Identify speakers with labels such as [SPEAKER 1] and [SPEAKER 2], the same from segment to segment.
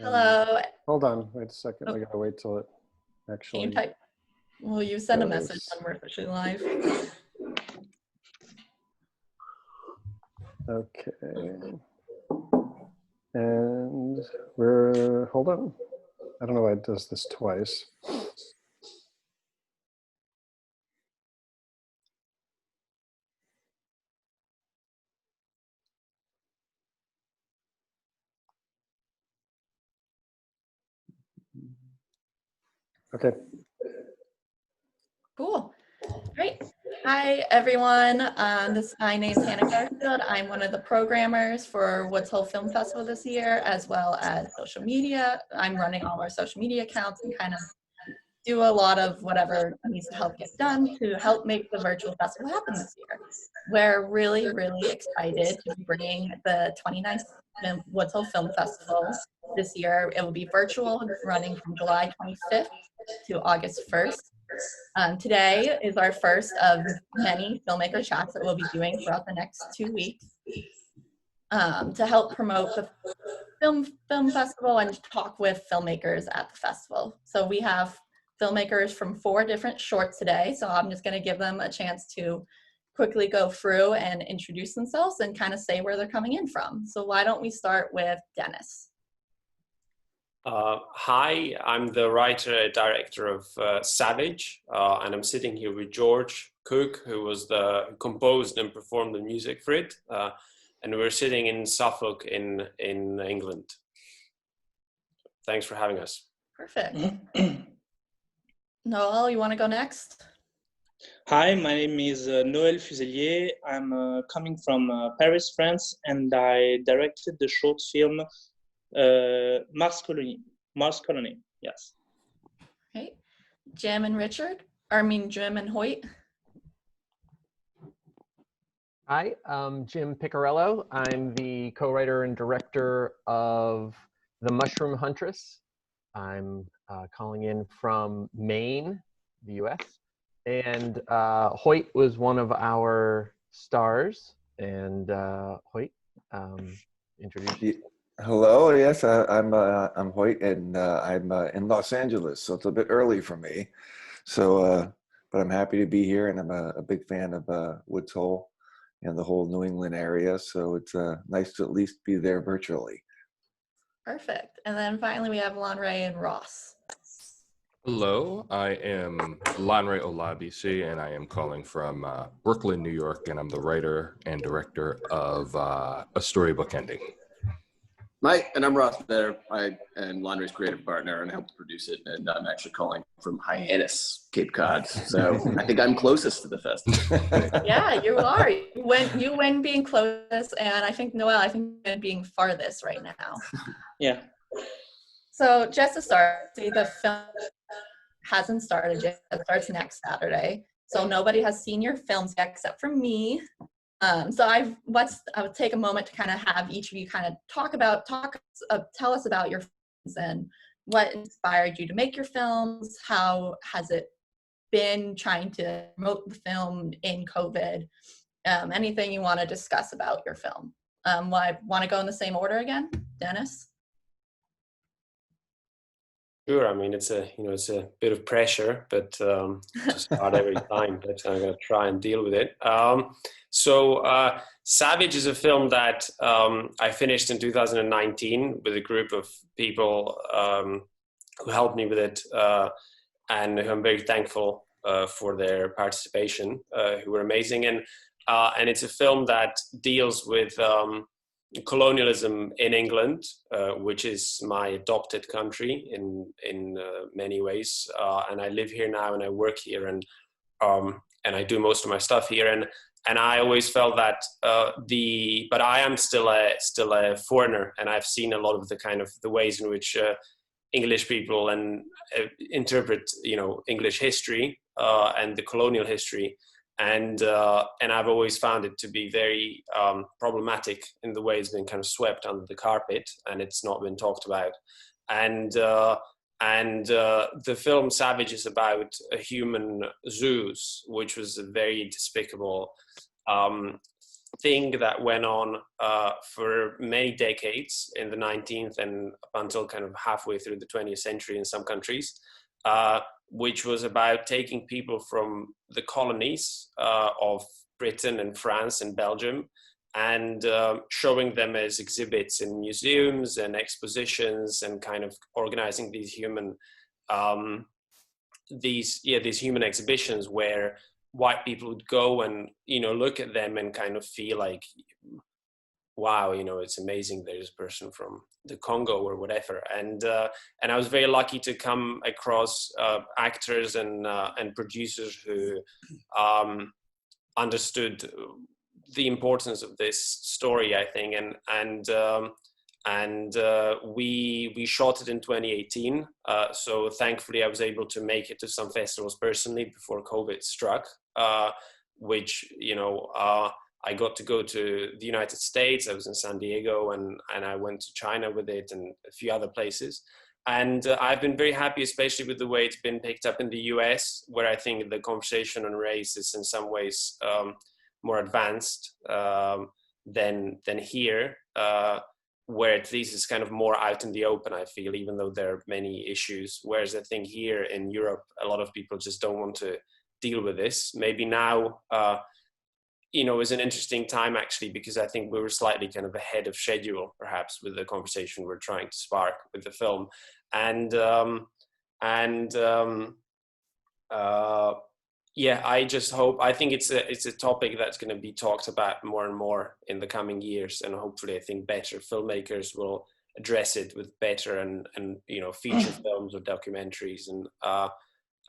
[SPEAKER 1] Hello.
[SPEAKER 2] Hold on, wait a second.
[SPEAKER 1] Oh.
[SPEAKER 2] I gotta wait till it
[SPEAKER 1] Can
[SPEAKER 2] actually.
[SPEAKER 1] you type? Will you send a
[SPEAKER 2] goes.
[SPEAKER 1] message when we're officially live?
[SPEAKER 2] Okay. And hold on. I don't know why it does this twice. Okay.
[SPEAKER 1] Cool. Great. Hi, everyone. My name is Hannah Garfield. I'm one of the programmers for Woods Hole Film Festival this year, as well as social media. I'm running all our social media accounts and kind of do a lot of whatever needs to help get done to help make the virtual festival happen this year. We're really, really excited to be bringing the 29th Woods Hole Film Festival this year. It will be virtual, running from July 25th to August 1st. Today is our first of many filmmaker chats that we'll be doing throughout the next 2 weeks to help promote the film festival and talk with filmmakers at the festival. So we have filmmakers from 4 different shorts today, so I'm just going to give them a chance to quickly go through and introduce themselves and kind of say where they're coming in from. So why don't we start with Denis?
[SPEAKER 3] Hi, I'm the writer-director of Savage, and I'm sitting here with George Cooke, who composed and performed the music for it, and we're sitting in Suffolk in England. Thanks for having us.
[SPEAKER 1] Perfect. Noël, you want to go next?
[SPEAKER 4] Hi, my name is Noël Fuzellier. I'm coming from Paris, France, and I directed the short film Mars Colony, yes.
[SPEAKER 1] Okay. Jim and Hoyt.
[SPEAKER 5] Hi, I'm Jim Picariello. I'm the co-writer and director of The Mushroom Huntress. I'm calling in from Maine, the US. And Hoyt was one of our stars. And Hoyt, introduce you.
[SPEAKER 6] Hello, yes, I'm Hoyt, and I'm in Los Angeles, so it's a bit early for me. So, but I'm happy to be here, and I'm a big fan of Woods Hole and the whole New England area. So it's nice to at least be there virtually.
[SPEAKER 1] Perfect. And then finally, we have Lanre and Ross.
[SPEAKER 7] Hello, I am Lanre Olabisi, and I am calling from Brooklyn, New York, and I'm the writer and director of A Storybook Ending.
[SPEAKER 8] And I'm Ross Vedder. I am Lanre's creative partner and helped produce it, and I'm actually calling from Hyannis, Cape Cod. So I think I'm closest to the festival.
[SPEAKER 1] Yeah, you are. You win being closest, and I think Noël, you win being farthest right now.
[SPEAKER 4] Yeah.
[SPEAKER 1] So just to start, the film hasn't started yet. It starts next Saturday. So nobody has seen your films yet except for me. So I would take a moment to kind of have each of you kind of tell us about your films and what inspired you to make your films. How has it been trying to promote the film in COVID? Anything you want to discuss about your film? I want to go in the same order again, Denis.
[SPEAKER 3] Sure. I mean, it's a bit of pressure, but to start every time, but I'm going to try and deal with it. So Savage is a film that I finished in 2019 with a group of people who helped me with it, and who I'm very thankful for their participation, who were amazing. And it's a film that deals with colonialism in England, which is my adopted country in many ways, and I live here now and I work here, and I do most of my stuff here, and I always felt that but I am still a foreigner, and I've seen a lot of the ways in which English people interpret English history and the colonial history. And I've always found it to be very problematic in the way it's been kind of swept under the carpet and it's not been talked about. And the film Savage is about a human Zeus, which was a very despicable thing that went on for many decades in the 19th and up until kind of halfway through the 20th century in some countries, which was about taking people from the colonies of Britain and France and Belgium and showing them as exhibits in museums and expositions and kind of organizing these human these human exhibitions where white people would go and, you know, look at them and kind of feel like, wow, you know, it's amazing there's a person from the Congo or whatever. And I was very lucky to come across actors and producers who understood the importance of this story, I think, and we shot it in 2018. So thankfully, I was able to make it to some festivals personally before COVID struck, which, you know, I got to go to the United States. I was in San Diego, and I went to China with it and a few other places. And I've been very happy, especially with the way it's been picked up in the US, where I think the conversation on race is in some ways more advanced than here, where at least it's kind of more out in the open, I feel, even though there are many issues. Whereas I think here in Europe, a lot of people just don't want to deal with this. Maybe now, you know, is an interesting time actually, because I think we were slightly kind of ahead of schedule, perhaps, with the conversation we're trying to spark with the film. Yeah, I just hope, I think it's a topic that's going to be talked about more and more in the coming years, and hopefully I think better filmmakers will address it with better and you know, feature films or documentaries,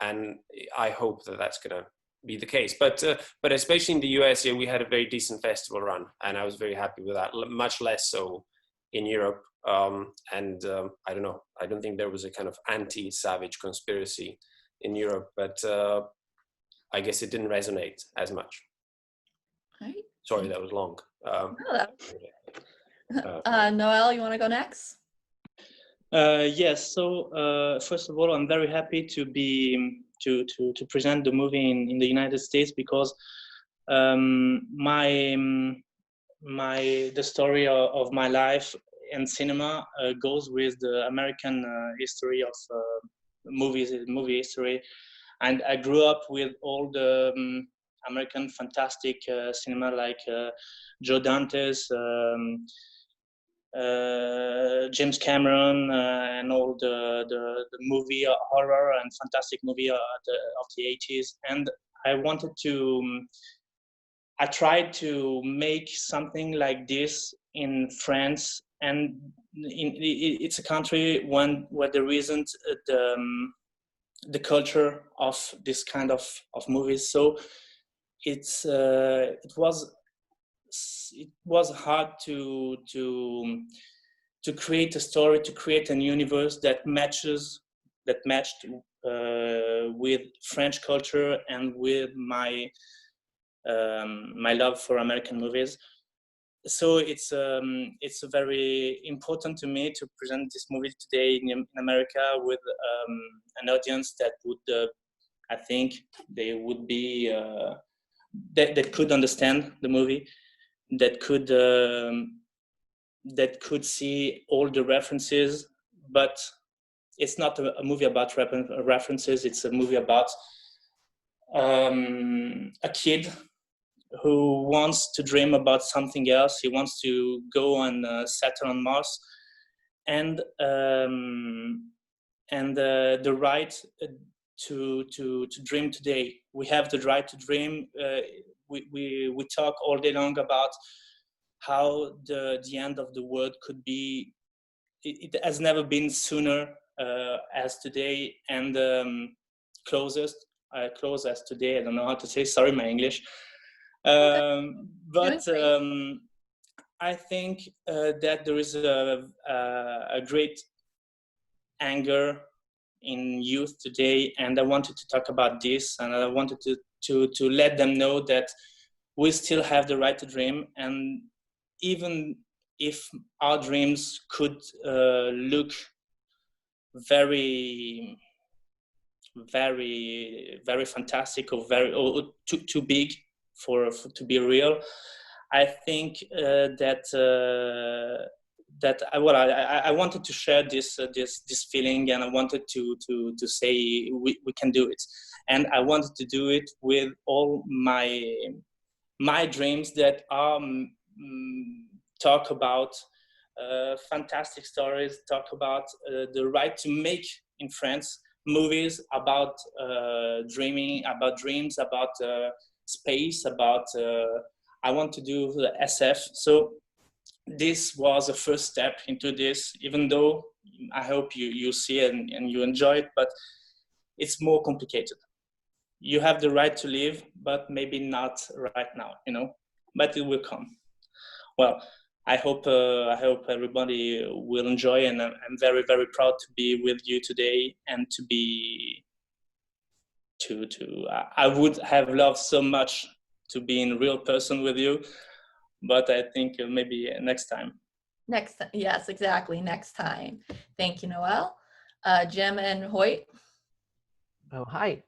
[SPEAKER 3] and I hope that that's going to be the case. But especially in the US, yeah, we had a very decent festival run, and I was very happy with that. Much less so in Europe, I don't know. I don't think there was a kind of anti-Savage conspiracy in Europe, but I guess it didn't resonate as much.
[SPEAKER 1] Right.
[SPEAKER 3] Sorry, that was long.
[SPEAKER 1] Noël, you want to go next?
[SPEAKER 4] Yes. So first of all, I'm very happy to be to present the movie in the United States, because the story of my life in cinema goes with the American history of movie history, and I grew up with all the American fantastic cinema like Joe Dante's, James Cameron, and all the movie horror and fantastic movie of the 80s. And I tried to make something like this in France, and it's a country where there isn't the culture of this kind of movies. So it was hard to create a story, to create a universe that matched with French culture and with my love for American movies. So it's very important to me to present this movie today in America with an audience that would, I think, they would be that could understand the movie, that could see all the references. But it's not a movie about references. It's a movie about a kid who wants to dream about something else. He wants to go and settle on Mars, and the right to dream today. We have the right to dream. We talk all day long about how the end of the world could be. It has never been sooner as today, and close as today. I don't know how to say. Sorry, my English. But I think that there is a great anger in youth today, and I wanted to talk about this, and I wanted to let them know that we still have the right to dream, and even if our dreams could look very, very, very fantastic or too big for to be real, I think that I wanted to share this feeling, and I wanted to say we can do it, and I wanted to do it with all my dreams that are talk about fantastic stories, talk about the right to make in France movies about dreaming, about dreams, about space, about I want to do the SF. So this was a first step into this, even though I hope you see it and you enjoy it, but it's more complicated. You have the right to live, but maybe not right now, but it will come. Well, I hope everybody will enjoy, and I'm very, very proud to be with you today, and I would have loved so much to be in real person with you, but I think maybe next time.
[SPEAKER 1] Yes, exactly. Next time. Thank you, Noël. Jim and Hoyt.
[SPEAKER 5] Oh, hi.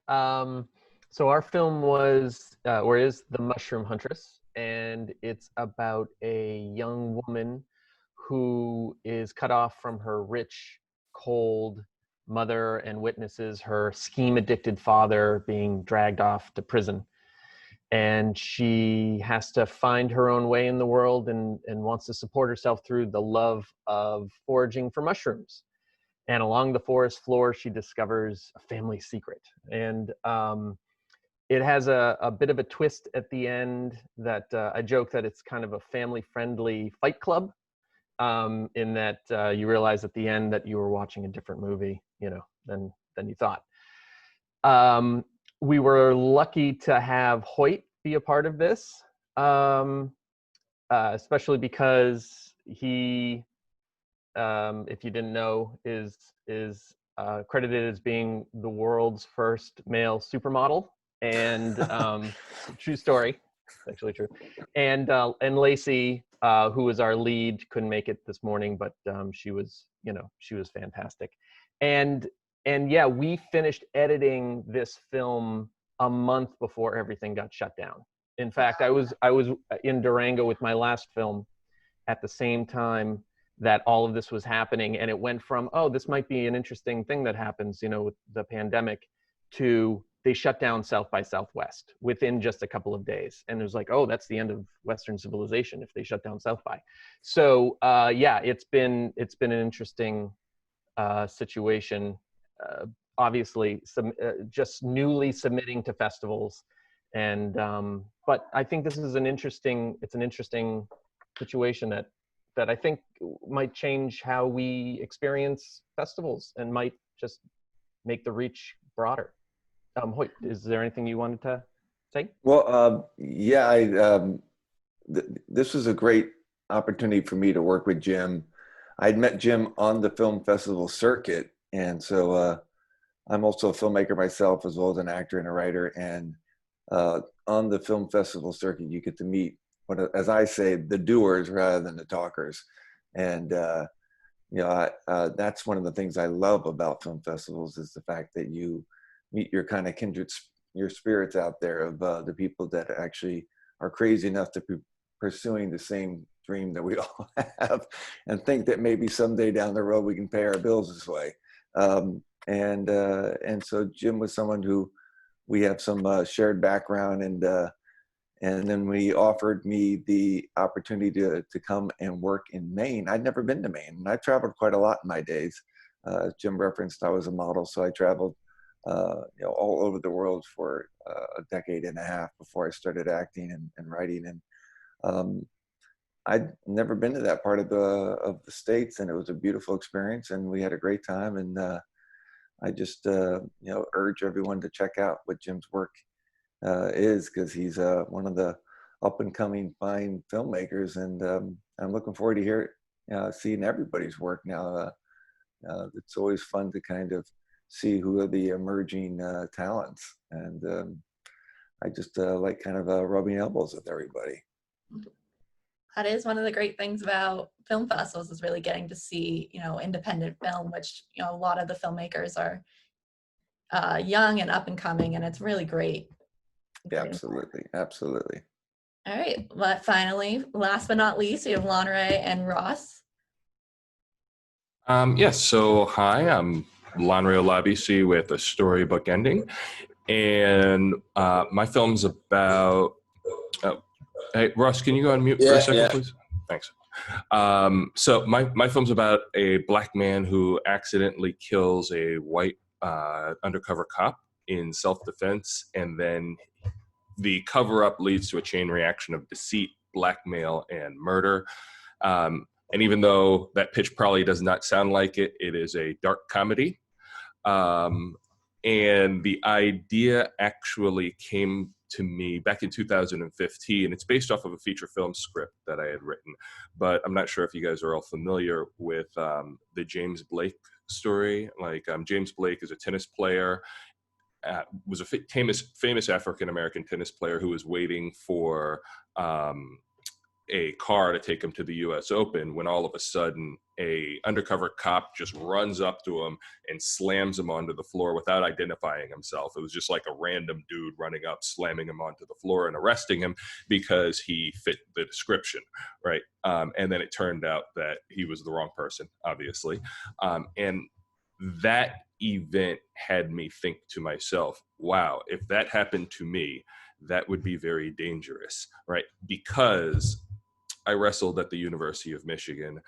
[SPEAKER 5] So our film was, or is The Mushroom Huntress, and it's about a young woman who is cut off from her rich, cold mother and witnesses her scheme-addicted father being dragged off to prison. And she has to find her own way in the world and wants to support herself through the love of foraging for mushrooms. And along the forest floor, she discovers a family secret. And it has a bit of a twist at the end that I joke that it's kind of a family-friendly Fight Club, in that you realize at the end that you were watching a different movie, than you thought. We were lucky to have Hoyt be a part of this, especially because he, if you didn't know, is credited as being the world's first male supermodel, and true story, actually true. And Lacey, who was our lead, couldn't make it this morning, but she was fantastic. And yeah, we finished editing this film a month before everything got shut down. In fact, I was in Durango with my last film at the same time that all of this was happening, and it went from, oh, this might be an interesting thing that happens, with the pandemic, to they shut down South by Southwest within just a couple of days, and it was like, oh, that's the end of Western civilization if they shut down South by. So yeah, it's been an interesting situation. Obviously, just newly submitting to festivals, and but I think this is an interesting situation that I think might change how we experience festivals and might just make the reach broader. Hoyt, is there anything you wanted to say?
[SPEAKER 6] Well, yeah, this was a great opportunity for me to work with Jim. I'd met Jim on the film festival circuit, and so I'm also a filmmaker myself, as well as an actor and a writer. And on the film festival circuit, you get to meet, as I say, the doers rather than the talkers. And that's one of the things I love about film festivals, is the fact that you meet your kind of kindred, your spirits out there of the people that actually are crazy enough to be pursuing the same dream that we all have, and think that maybe someday down the road we can pay our bills this way. And so Jim was someone who we have some shared background, and then we offered me the opportunity to come and work in Maine. I'd never been to Maine, and I traveled quite a lot in my days. As Jim referenced, I was a model, so I traveled all over the world for a decade and a half before I started acting and writing. And I'd never been to that part of the States, and it was a beautiful experience, and we had a great time. And I just urge everyone to check out what Jim's work is, because he's one of the up and coming fine filmmakers, and I'm looking forward to seeing everybody's work now. It's always fun to kind of see who are the emerging talents, and I just like kind of rubbing elbows with everybody.
[SPEAKER 1] That is one of the great things about film festivals, is really getting to see, independent film, which, a lot of the filmmakers are young and up and coming, and it's really great.
[SPEAKER 6] Yeah, absolutely.
[SPEAKER 1] All right, but finally, last but not least, we have Lanre and Ross.
[SPEAKER 7] Yes, so hi, I'm Lanre Olabisi with a Storybook Ending, and my film's about. Oh, hey, Ross, can you go on mute for a second, please? Thanks. So my film's about a black man who accidentally kills a white undercover cop in self-defense, and then the cover-up leads to a chain reaction of deceit, blackmail, and murder. And even though that pitch probably does not sound like it, it is a dark comedy. And the idea actually came to me back in 2015. It's based off of a feature film script that I had written, but I'm not sure if you guys are all familiar with the James Blake story. Like James Blake is a tennis player, was a famous African-American tennis player who was waiting for a car to take him to the US Open, when all of a sudden a undercover cop just runs up to him and slams him onto the floor without identifying himself. It was just like a random dude running up, slamming him onto the floor and arresting him because he fit the description, right? And then it turned out that he was the wrong person, obviously. And that event had me think to myself, wow, if that happened to me, that would be very dangerous, right? Because I wrestled at the University of Michigan.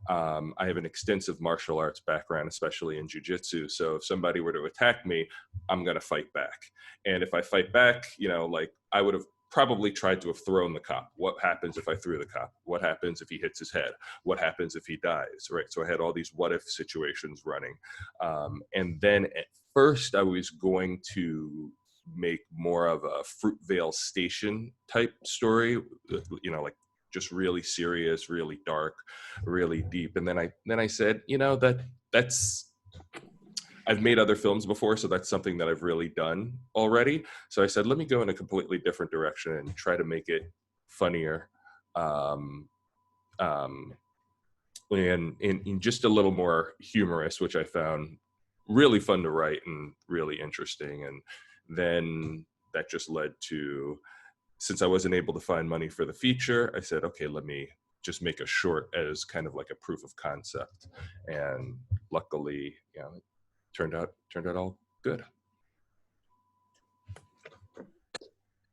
[SPEAKER 7] I have an extensive martial arts background, especially in jiu-jitsu. So if somebody were to attack me, I'm going to fight back. And if I fight back, you know, like I would have probably tried to have thrown the cop. What happens if I threw the cop? What happens if he hits his head? What happens if he dies, right? So I had all these what if situations running. And then at first I was going to make more of a Fruitvale Station type story, you know, like just really serious, really dark, really deep. And then I said, you know, that's I've made other films before, so that's something that I've really done already. So I said, let me go in a completely different direction and try to make it funnier, and just a little more humorous, which I found really fun to write and really interesting. And then that just led to, since I wasn't able to find money for the feature, I said, okay, let me just make a short as kind of like a proof of concept. And luckily, you know, it turned out all good.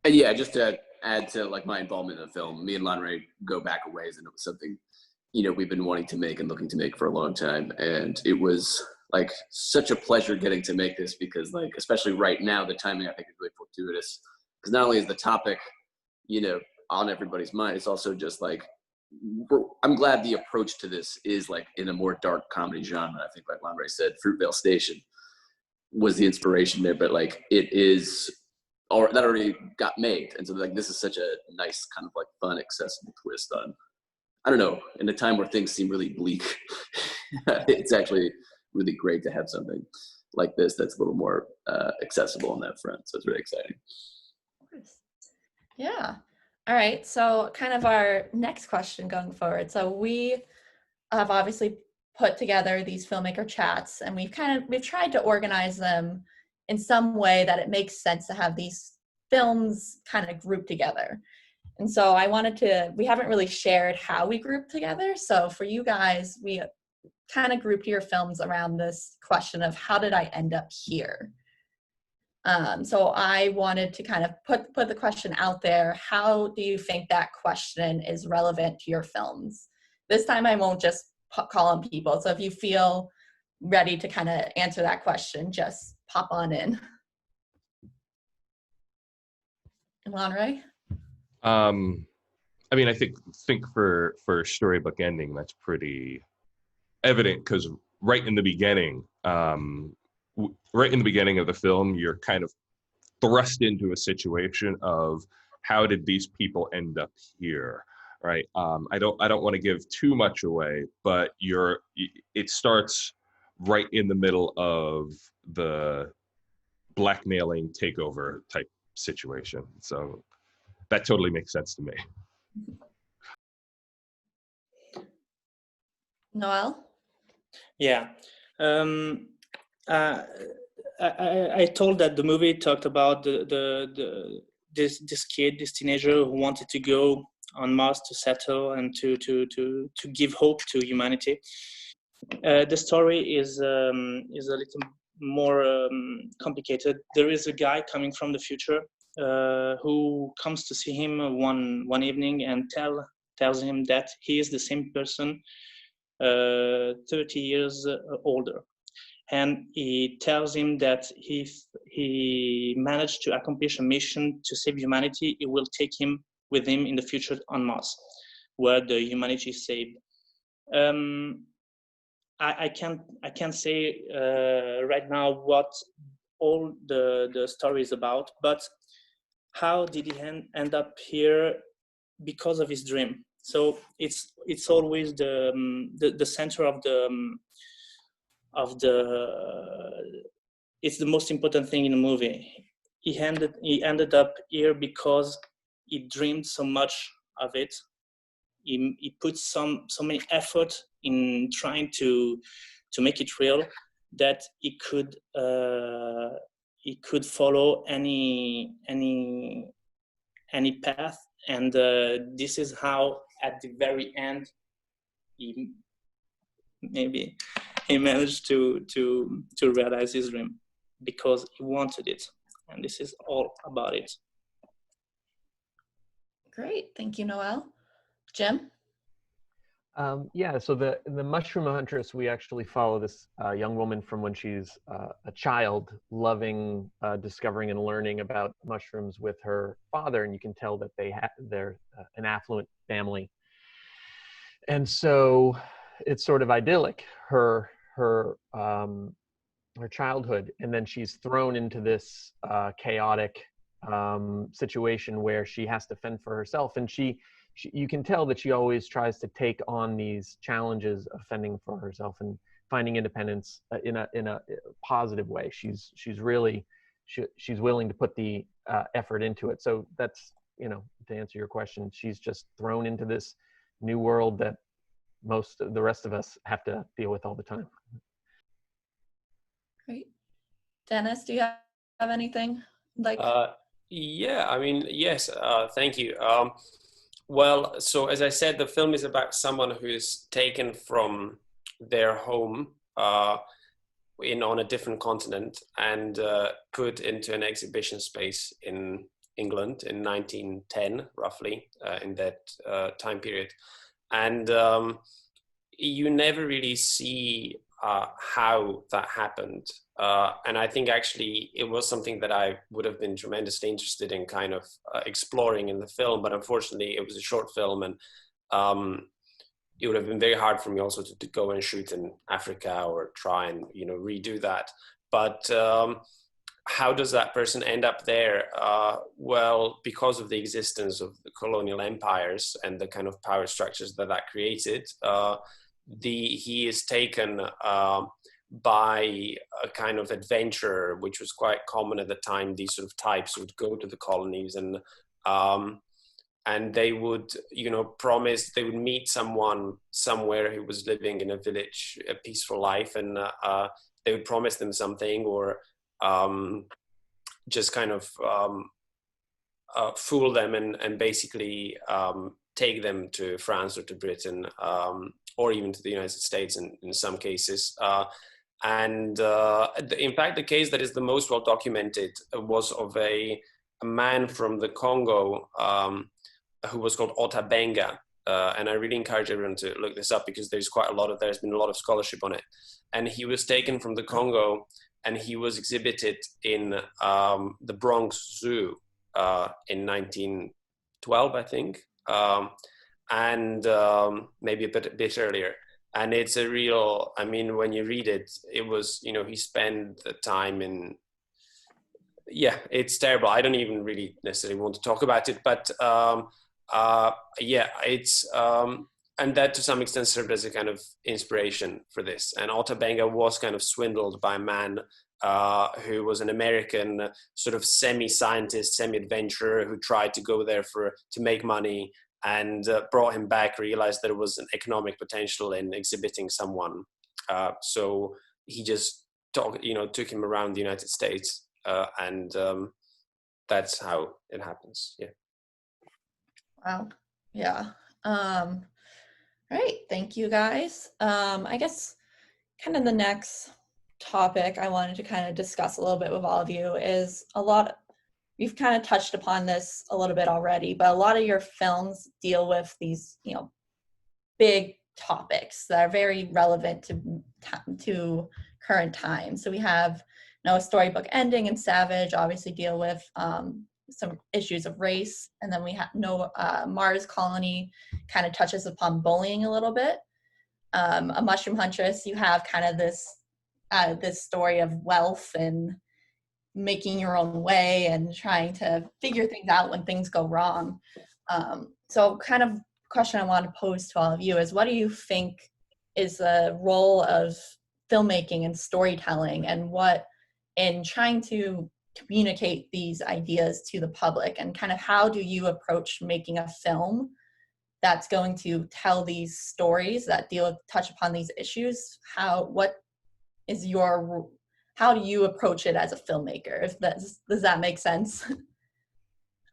[SPEAKER 8] And yeah, just to add to like my involvement in the film, me and Lanre go back a ways, and it was something, you know, we've been wanting to make and looking to make for a long time. And it was like such a pleasure getting to make this, because like, especially right now, the timing I think is really fortuitous, because not only is the topic, you know, on everybody's mind, it's also just like, I'm glad the approach to this is like in a more dark comedy genre. I think like Lanre said, Fruitvale Station was the inspiration there, but like it is, or that already got made. And so like, this is such a nice kind of like fun, accessible twist on, I don't know, in a time where things seem really bleak, it's actually really great to have something like this that's a little more accessible on that front. So it's really exciting.
[SPEAKER 1] Yeah. All right. So kind of our next question going forward. So we have obviously put together these filmmaker chats, and we've tried to organize them in some way that it makes sense to have these films kind of grouped together. And so we haven't really shared how we group together. So for you guys, we kind of grouped your films around this question of how did I end up here? So I wanted to kind of put the question out there. How do you think that question is relevant to your films? This time I won't just call on people. So if you feel ready to kind of answer that question, just pop on in. Lanre?
[SPEAKER 7] I mean, I think for Storybook Ending, that's pretty evident, because right in the beginning of the film, you're kind of thrust into a situation of how did these people end up here, right? I don't want to give too much away, but it starts right in the middle of the blackmailing takeover type situation. So that totally makes sense to me.
[SPEAKER 1] Noël?
[SPEAKER 4] Yeah. I told that the movie talked about the this kid, this teenager who wanted to go on Mars to settle and to give hope to humanity. The story is a little more complicated. There is a guy coming from the future who comes to see him one evening and tells him that he is the same person 30 years older. And he tells him that he managed to accomplish a mission to save humanity. It will take him with him in the future on Mars, where the humanity is saved. I can't say right now what all the story is about, but how did he end up here? Because of his dream. So it's always the center of it's the most important thing in the movie. He ended up here because he dreamed so much of it. He put so many effort in trying to make it real that he could follow any path, and this is how at the very end he managed to realize his dream because he wanted it, and this is all about it.
[SPEAKER 1] Great, thank you, Noël. Jim?
[SPEAKER 5] Yeah, so the Mushroom Huntress, we actually follow this young woman from when she's a child, loving discovering and learning about mushrooms with her father, and you can tell that they're an affluent family. And so it's sort of idyllic, her childhood, and then she's thrown into this chaotic situation where she has to fend for herself, and you can tell that she always tries to take on these challenges of fending for herself and finding independence in a positive way. She's willing to put the effort into it. So that's, to answer your question, she's just thrown into this new world that most of the rest of us have to deal with all the time.
[SPEAKER 1] Great. Denis, do you have anything like?
[SPEAKER 3] Yeah, I mean, yes, thank you. Well, so as I said, the film is about someone who is taken from their home on a different continent and put into an exhibition space in England in 1910, roughly, in that time period. And you never really see how that happened. And I think actually it was something that I would have been tremendously interested in kind of exploring in the film, but unfortunately it was a short film, and it would have been very hard for me also to go and shoot in Africa or try and redo that. But how does that person end up there? Well, because of the existence of the colonial empires and the kind of power structures that created, he is taken by a kind of adventurer, which was quite common at the time. These sort of types would go to the colonies and they would, promise they would meet someone somewhere who was living in a village, a peaceful life, and they would promise them something, or just kind of fool them and basically take them to France or to Britain, or even to the United States in some cases. In fact, the case that is the most well documented was of a man from the Congo who was called Otabenga. And I really encourage everyone to look this up because there's been a lot of scholarship on it. And he was taken from the Congo and he was exhibited in the Bronx Zoo in 1912, I think. And maybe a bit earlier. And it's a real, I mean, when you read it, it was, he spent the time in, it's terrible. I don't even really necessarily want to talk about it, but it's, and that to some extent served as a kind of inspiration for this. And Otabenga was kind of swindled by a man who was an American sort of semi-scientist, semi-adventurer who tried to go there to make money, and brought him back, realized that there was an economic potential in exhibiting someone. So he just took him around the United States and that's how it happens. Yeah.
[SPEAKER 1] Wow. Yeah. Right. Thank you guys. I guess kind of the next topic I wanted to kind of discuss a little bit with all of you is we've kind of touched upon this a little bit already, but a lot of your films deal with these, big topics that are very relevant to current times. So we have, Storybook Ending and Savage obviously deal with some issues of race, and then we have Mars Colony kind of touches upon bullying a little bit. A Mushroom Huntress, you have kind of this story of wealth and making your own way and trying to figure things out when things go wrong. So kind of question I want to pose to all of you is, what do you think is the role of filmmaking and storytelling, and what in trying to communicate these ideas to the public, and kind of how do you approach making a film that's going to tell these stories that touch upon these issues? How do you approach it as a filmmaker? Does that make sense?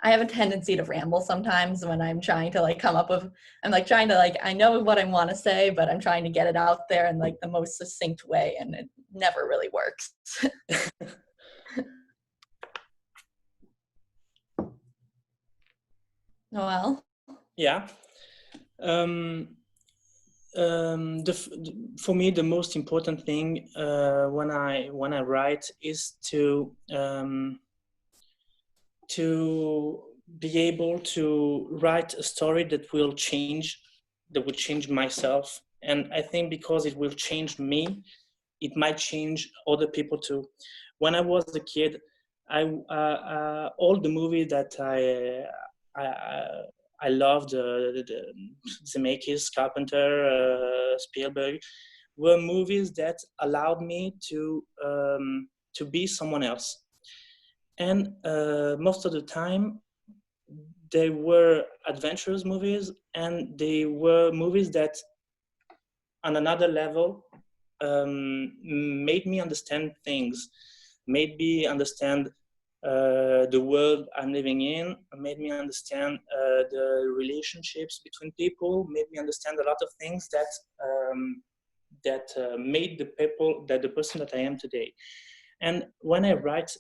[SPEAKER 1] I have a tendency to ramble sometimes when I'm trying to I know what I want to say, but I'm trying to get it out there in the most succinct way, and it never really works. Noël?
[SPEAKER 4] Yeah. For me, the most important thing when I write is to be able to write a story that will change myself. And I think because it will change me, it might change other people too. When I was a kid, all the movies that I loved, the Zemeckis, Carpenter, Spielberg, were movies that allowed me to be someone else. And most of the time, they were adventurous movies, and they were movies that, on another level, made me understand things, made me understand the world I'm living in, made me understand the relationships between people, made me understand a lot of things that made the person that I am today. And when I write,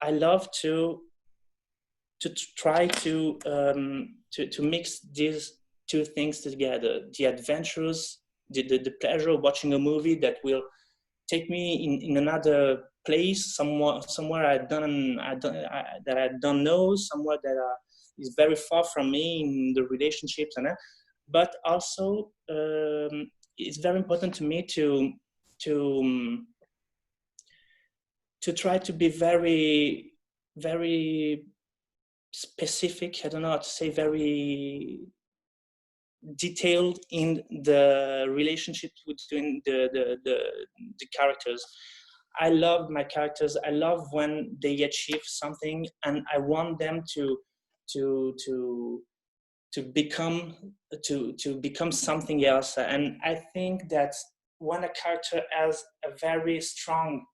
[SPEAKER 4] I love to try to mix these two things together: the adventures, the pleasure of watching a movie that will take me in another place, somewhere I don't know, somewhere that is very far from me in the relationships, but also it's very important to me to try to be very, very specific. I don't know how to say, very detailed in the relationships between the characters. I love my characters. I love when they achieve something, and I want them to become something else. And I think that when a character has a very strong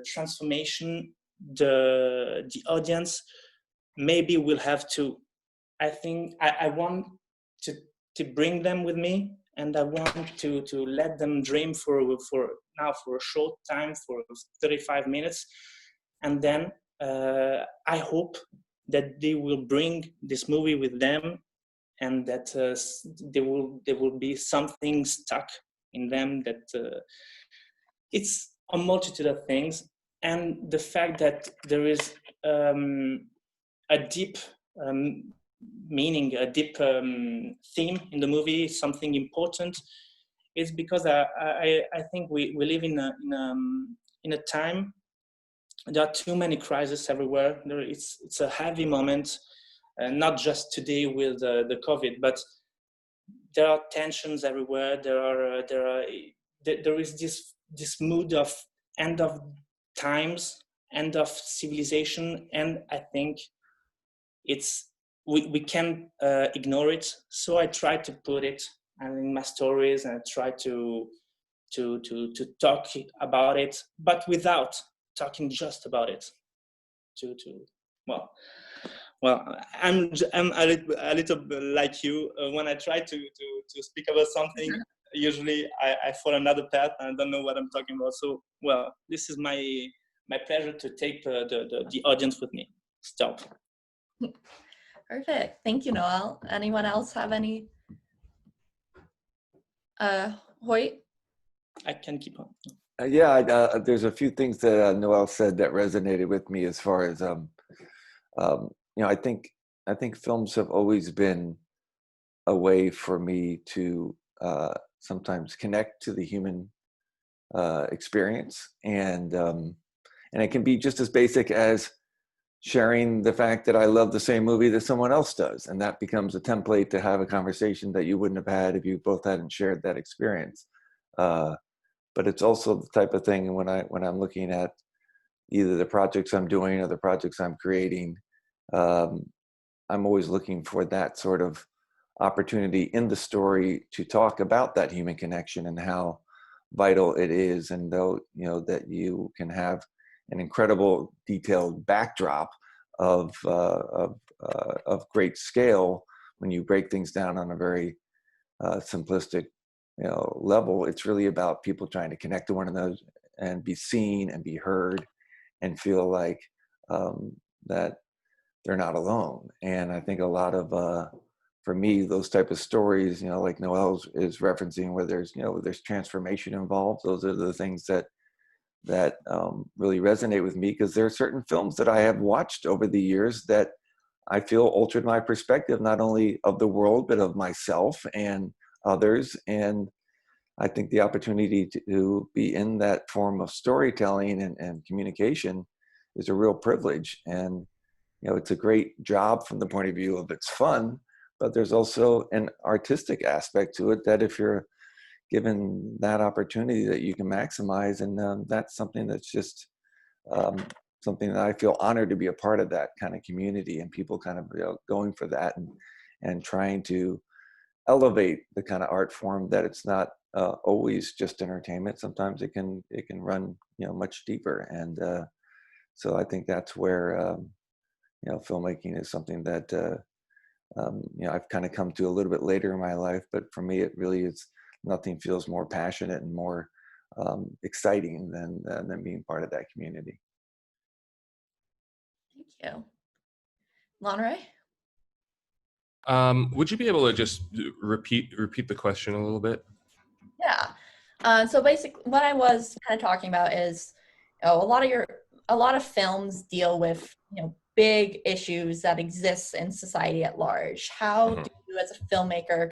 [SPEAKER 4] transformation, the audience maybe will have to. I think I want to bring them with me, and I want to let them dream for a short time, for 35 minutes, and then I hope that they will bring this movie with them, and that there will be something stuck in them, that it's a multitude of things. And the fact that there is a deep meaning, a deep theme in the movie, something important, is because I think we live in a time. There are too many crises everywhere. It's a heavy moment, not just today with the COVID, but there are tensions everywhere. There is this mood of end of times, end of civilization, and I think we can't ignore it. So I try to put it in my stories, and I try to talk about it, but without talking just about it. I'm a little bit like you. When I try to speak about something, usually I follow another path and I don't know what I'm talking about. So, well, this is my pleasure to take the audience with me. Stop.
[SPEAKER 1] Perfect. Thank you, Noël. Anyone else have any? Hoyt?
[SPEAKER 4] I can keep on.
[SPEAKER 6] There's a few things that Noël said that resonated with me as far as I think films have always been a way for me to sometimes connect to the human experience, and it can be just as basic as sharing the fact that I love the same movie that someone else does, and that becomes a template to have a conversation that you wouldn't have had if you both hadn't shared that experience. But it's also the type of thing when I'm looking at either the projects I'm doing or the projects I'm creating, I'm always looking for that sort of opportunity in the story to talk about that human connection and how vital it is. And though, that you can have an incredible detailed backdrop of great scale, when you break things down on a very simplistic level, it's really about people trying to connect to one another and be seen and be heard and feel like that they're not alone. And I think a lot of for me, those type of stories, like Noël is referencing, where there's transformation involved, those are the things that really resonate with me, because there are certain films that I have watched over the years that I feel altered my perspective, not only of the world, but of myself and others. And I think the opportunity to be in that form of storytelling and communication is a real privilege. And, it's a great job from the point of view of it's fun, but there's also an artistic aspect to it that if you're given that opportunity, that you can maximize. And that's something that's just something that I feel honored to be a part of, that kind of community and people kind of going for that and trying to elevate the kind of art form, that it's not always just entertainment. Sometimes it can run much deeper. And so I think that's where filmmaking is something that I've kind of come to a little bit later in my life, but for me it really is, nothing feels more passionate and more exciting than being part of that community.
[SPEAKER 1] Thank you. Lanre?
[SPEAKER 7] Would you be able to just repeat the question a little bit?
[SPEAKER 1] Yeah. So basically, what I was kind of talking about is, a lot of films deal with big issues that exist in society at large. How do you, as a filmmaker,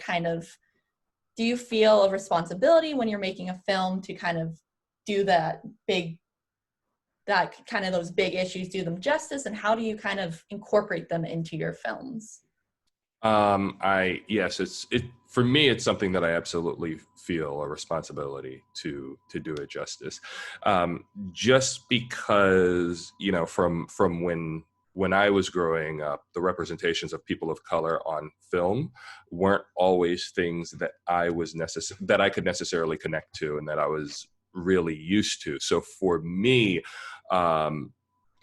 [SPEAKER 1] do you feel a responsibility when you're making a film to kind of do those big issues, do them justice, and how do you kind of incorporate them into your films?
[SPEAKER 7] For me, it's something that I absolutely feel a responsibility to do it justice. Just because, from when I was growing up, the representations of people of color on film weren't always things that I could necessarily connect to and that I was really used to. So for me, all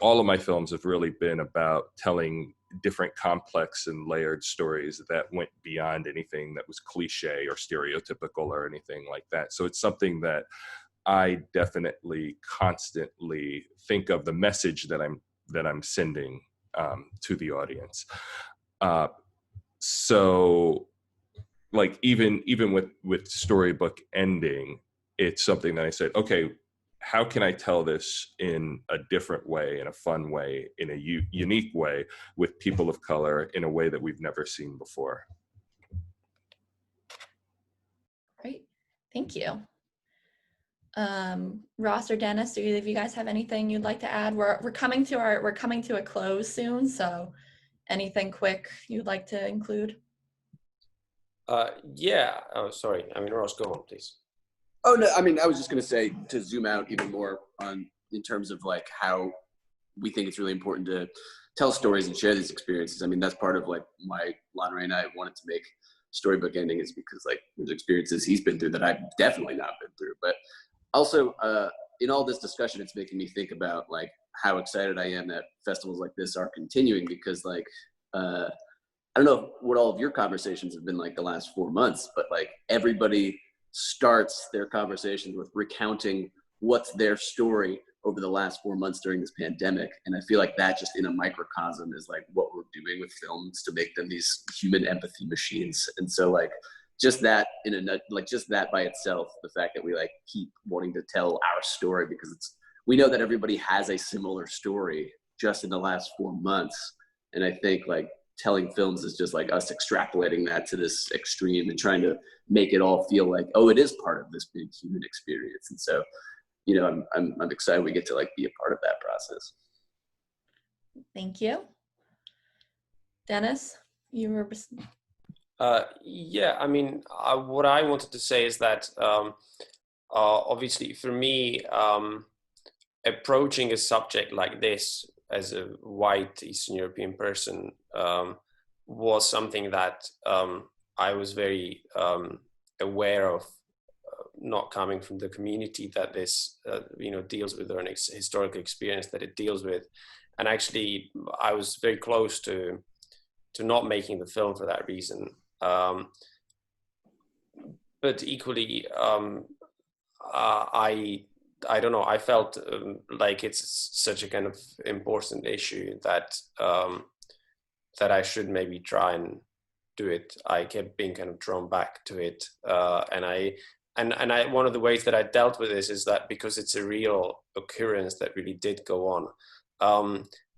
[SPEAKER 7] of my films have really been about telling different complex and layered stories that went beyond anything that was cliche or stereotypical or anything like that. So it's something that I definitely constantly think of, the message that I'm sending to the audience. So like even with Storybook Ending, it's something that I said, okay, how can I tell this in a different way, in a fun way, in a unique way, with people of color in a way that we've never seen before?
[SPEAKER 1] Great, thank you. Ross or Dennis, do either of you guys have anything you'd like to add? We're coming to a close soon, so anything quick you'd like to include?
[SPEAKER 3] Yeah. Oh, sorry. Ross, go on, please.
[SPEAKER 8] Oh no, I was just going to say, to zoom out even more in terms of like how we think it's really important to tell stories and share these experiences. That's part of like why Lanre and I wanted to make Storybook Ending, is because like there's experiences he's been through that I've definitely not been through. But also in all this discussion, it's making me think about like how excited I am that festivals like this are continuing, because like, I don't know what all of your conversations have been like the last 4 months, but like everybody starts their conversations with recounting what's their story over the last 4 months during this pandemic. And I feel like that just in a microcosm is like what we're doing with films to make them these human empathy machines. And so like, just that just that by itself, the fact that we like keep wanting to tell our story, because we know that everybody has a similar story just in the last 4 months. And I think like telling films is just like us extrapolating that to this extreme and trying to make it all feel like, oh, it is part of this big human experience. And so, you know, I'm excited we get to like be a part of that process.
[SPEAKER 1] Thank you. Denis, you were.
[SPEAKER 3] Yeah, I mean, what I wanted to say is that obviously for me, approaching a subject like this as a white Eastern European person was something that I was very aware of, not coming from the community that this deals with, or an historical experience that it deals with. And actually, I was very close to not making the film for that reason. But equally, I don't know, I felt like it's such a kind of important issue that that I should maybe try and do it. I kept being kind of drawn back to it, and I one of the ways that I dealt with this is that because it's a real occurrence that really did go on,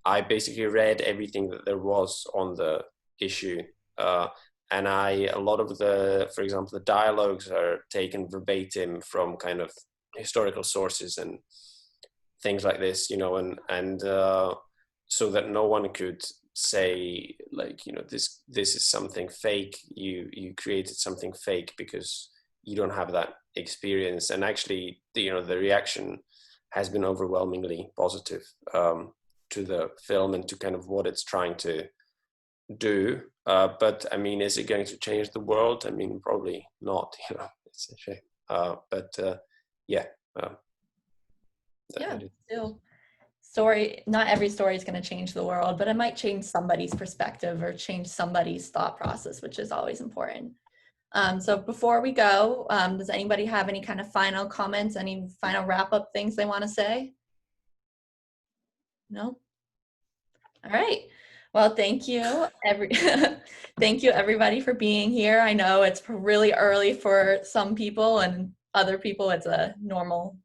[SPEAKER 3] I basically read everything that there was on the issue. And a lot of for example, the dialogues are taken verbatim from kind of historical sources and things like this, and so that no one could say like, this is something fake. You created something fake because you don't have that experience. And actually, the reaction has been overwhelmingly positive to the film and to kind of what it's trying to do. But I mean, is it going to change the world? I mean, probably not. It's a shame. Yeah.
[SPEAKER 1] Yeah. Still, not every story is going to change the world, but it might change somebody's perspective or change somebody's thought process, which is always important. So before we go, does anybody have any kind of final comments, any final wrap-up things they want to say? No? All right. Well, thank you, thank you everybody for being here. I know it's really early for some people, and other people it's a normal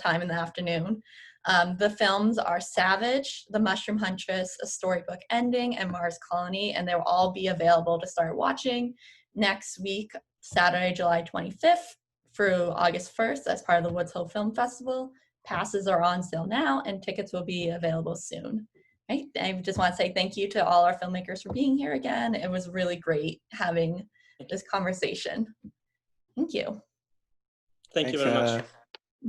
[SPEAKER 1] time in the afternoon. The films are Savage, The Mushroom Huntress, A Storybook Ending, and Mars Colony, and they'll all be available to start watching next week, Saturday, July 25th through August 1st as part of the Woods Hole Film Festival. Passes are on sale now, and tickets will be available soon. Right. I just want to say thank you to all our filmmakers for being here again. It was really great having this conversation. Thank you.
[SPEAKER 4] Thank you very much.